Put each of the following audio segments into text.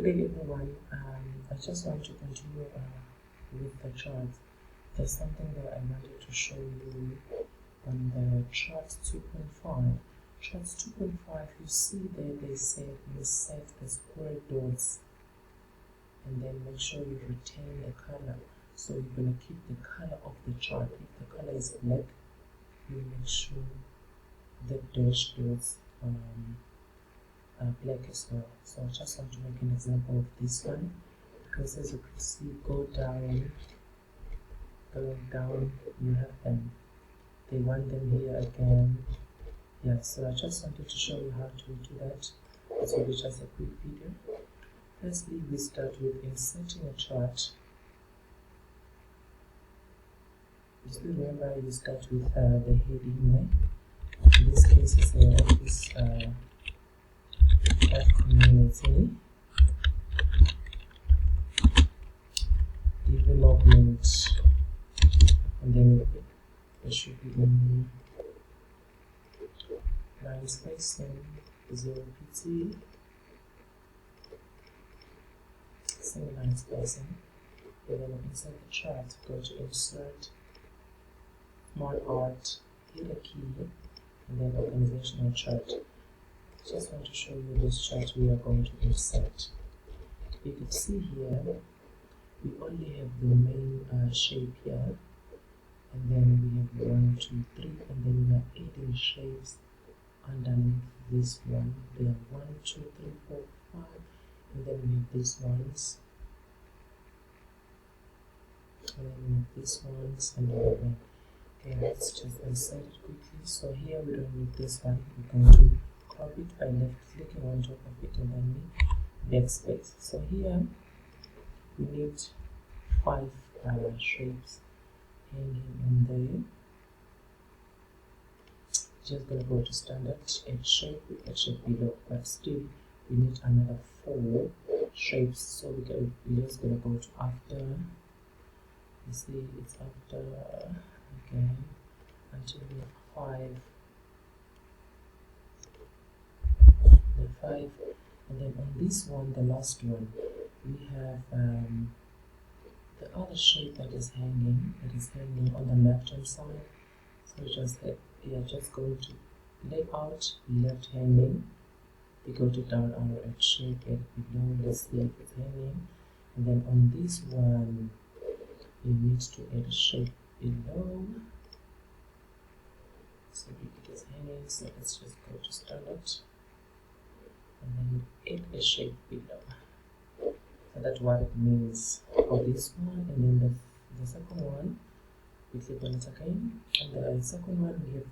Good day everyone. I just want to continue with the charts. There's something that I wanted to show you on the charts 2.5. Charts 2.5, you see there they said you set the square dots and then make sure you retain the color. So you're going to keep the color of the chart. If the color is black, you make sure the dash dots are black as well. So I just want to make an example of this one, because as you can see, going down, you have them. They want them here again. Yeah, so I just wanted to show you how to do that. This will be just a quick video. Firstly, we start with inserting a chart. You still remember you start with the heading. In this case, it's the office of community development, and then it should be in line spacing 0 pt, single line spacing, and then inside the chart go to insert, small art, hit a key, and then organizational chart. Just want to show you this chart we are going to insert. You can see here we only have the main shape here, and then we have 1, 2, 3, and then we are adding shapes underneath this one. There are 1, 2, 3, 4, 5, and then we have these ones, and then we have these ones, and then okay, let's just insert it quickly. So here we don't need this one. We're going to crop it by left clicking on top of it and then backspace. So here we need 5 shapes hanging in there. Just gonna go to standard, add shape below, but still we need another 4 shapes. So we're just gonna go to after. You see it's after again until we have 5. The 5, and then on this one, the last one, we have the other shape that is hanging on the left hand side. So we are just going to lay out left hanging. We go to down arrow, add shape, add below. Let's see if it's hanging, and then on this one we need to add a shape below. So it is hanging, so let's just go to standard and then add a shape below. So that's what it means for this one. And then the second one, we click on it again, and the second one we have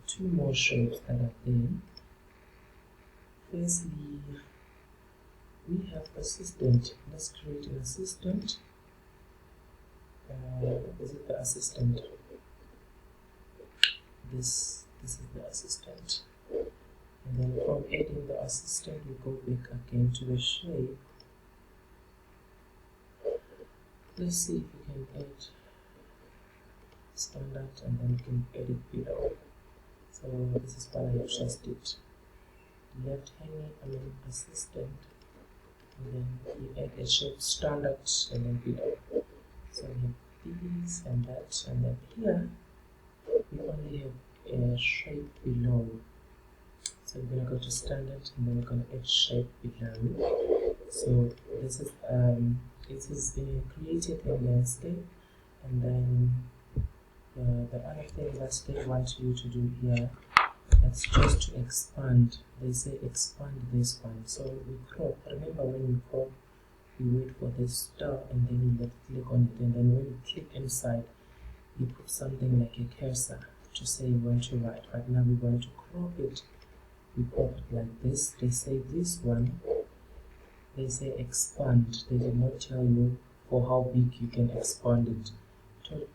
2 more shapes that are there. Firstly, we have assistant. Let's create an assistant. Is it the assistant? This is the assistant. And then from adding the assistant, we go back again to the shape. Let's see if we can add standard, and then we can add it below. So this is what I have just did. Left hanging, assistant, and then we add a shape standard, and then below. So we have these and that, and then here we only have a shape below. So we're going to go to standard, and then we're going to add shape below. So this is it is created in landscape, and then the other thing that they want you to do here, that's just to expand. They say expand this one. So we crop. Remember when we crop, we wait for this star, and then you left click on it, and then when you click inside, you put something like a cursor to say you want to write. Right now we want to crop it. We crop it like this. They say this one, they say expand. They did not tell you for how big you can expand it.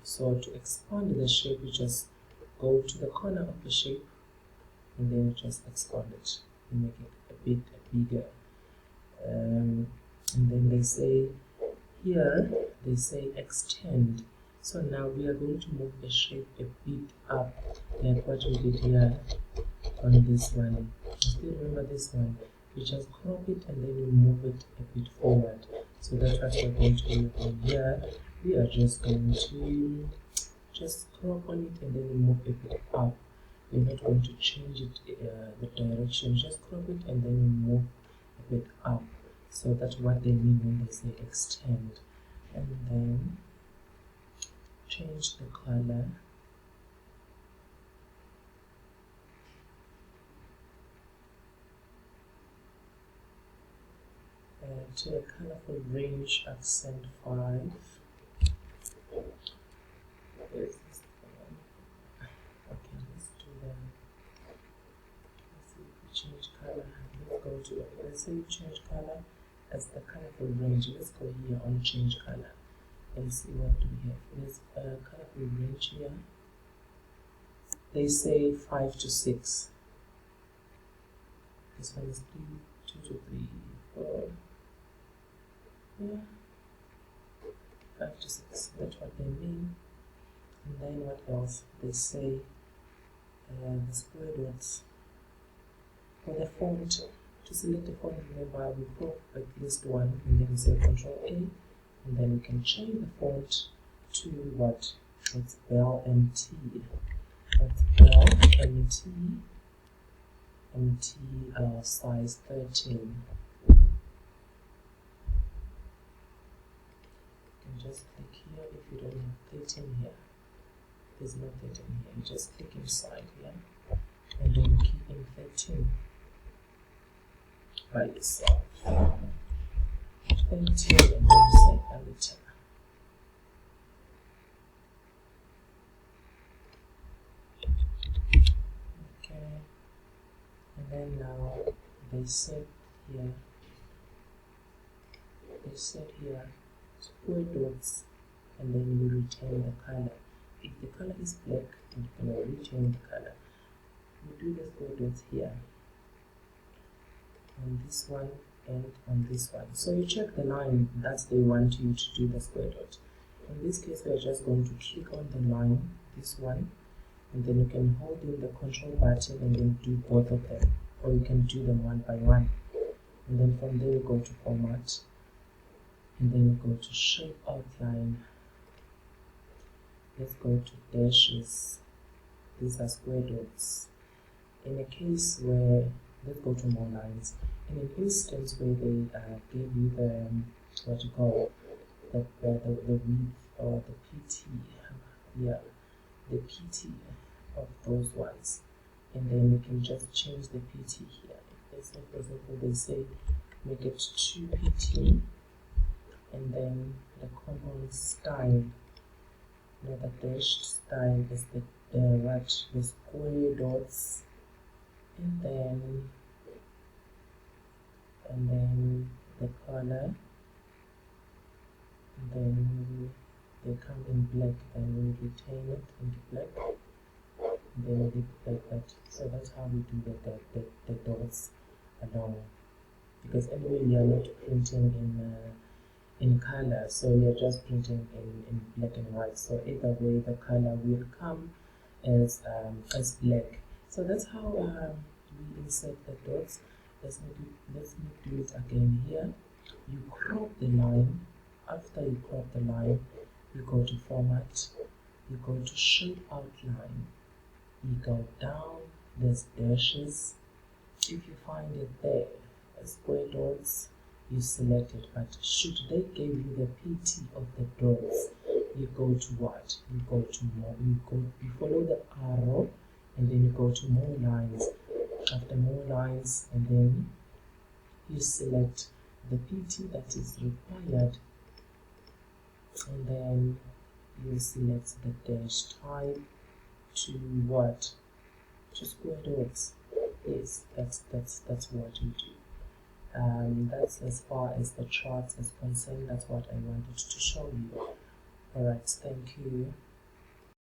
So to expand the shape, you just go to the corner of the shape, and then you just expand it. You make it a bit bigger. And then they say here, they say extend. So now we are going to move the shape a bit up, like what we did here on this one. Still remember this one, you just crop it and then you move it a bit forward. So that's what we're going to do on here. We are just going to just crop on it and then you move a bit up. You're not going to change it the direction, just crop it and then you move a bit up. So that's what they mean when they say extend. And then change the color to a colorful range accent 5. Where's this one? Okay, let's do that. Let's see if we change color. Let's go to it. Let's say you change color as the colorful range. Let's go here on change color. Let's see what do we have. There's a colorful range here. They say 5 to 6. This one is 2 to 3, 4. Yeah, 5 to 6. That's what they mean. And then what else? They say the square dots for the font. To select the font, remember we crop at least one, and then we say Control A, and then we can change the font to what? It's Bell MT. That's Bell MT. MT size 13. Just click here if you don't have 13 here. There's no 13 here. You just click inside here and then you keep in 13 by yourself. 13 and then you say enter. Okay. And then now they said here square dots, and then you retain the color. If the color is black, then you can retain the color. You do the square dots here on this one and on this one. So you check the line that they want you to do the square dot. In this case, we are just going to click on the line, this one, and then you can hold in the control button and then do both of them, or you can do them one by one. And then from there you go to format, and then you go to shape outline. Let's go to dashes. These are square dots. In a case where, let's go to more lines. In an instance where they give you the what you call the width or the PT, yeah, the PT of those ones, and then you can just change the PT here. If they say, for example, they say make it 2 PT. And then the compound style, the dashed style is the square dots, and then the color, and then they come in black, and we retain it into black, and then we leave it like that. So that's how we do the dots along, because anyway we are not printing in color, so you're just printing in black and white, so either way the color will come as black. So that's how we insert the dots. Let's do it again here. You crop the line. After you crop the line, you go to format, you go to shape outline, you go down, there's dashes. If you find it there, square dots, you select it, but should they give you the PT of the dots, you go to what? You go to more, you follow the arrow, and then you go to more lines. After more lines, and then you select the PT that is required, and then you select the dash type to what? To square dots. Yes, that's what you do. That's as far as the charts is concerned. That's what I wanted to show you. Alright, thank you.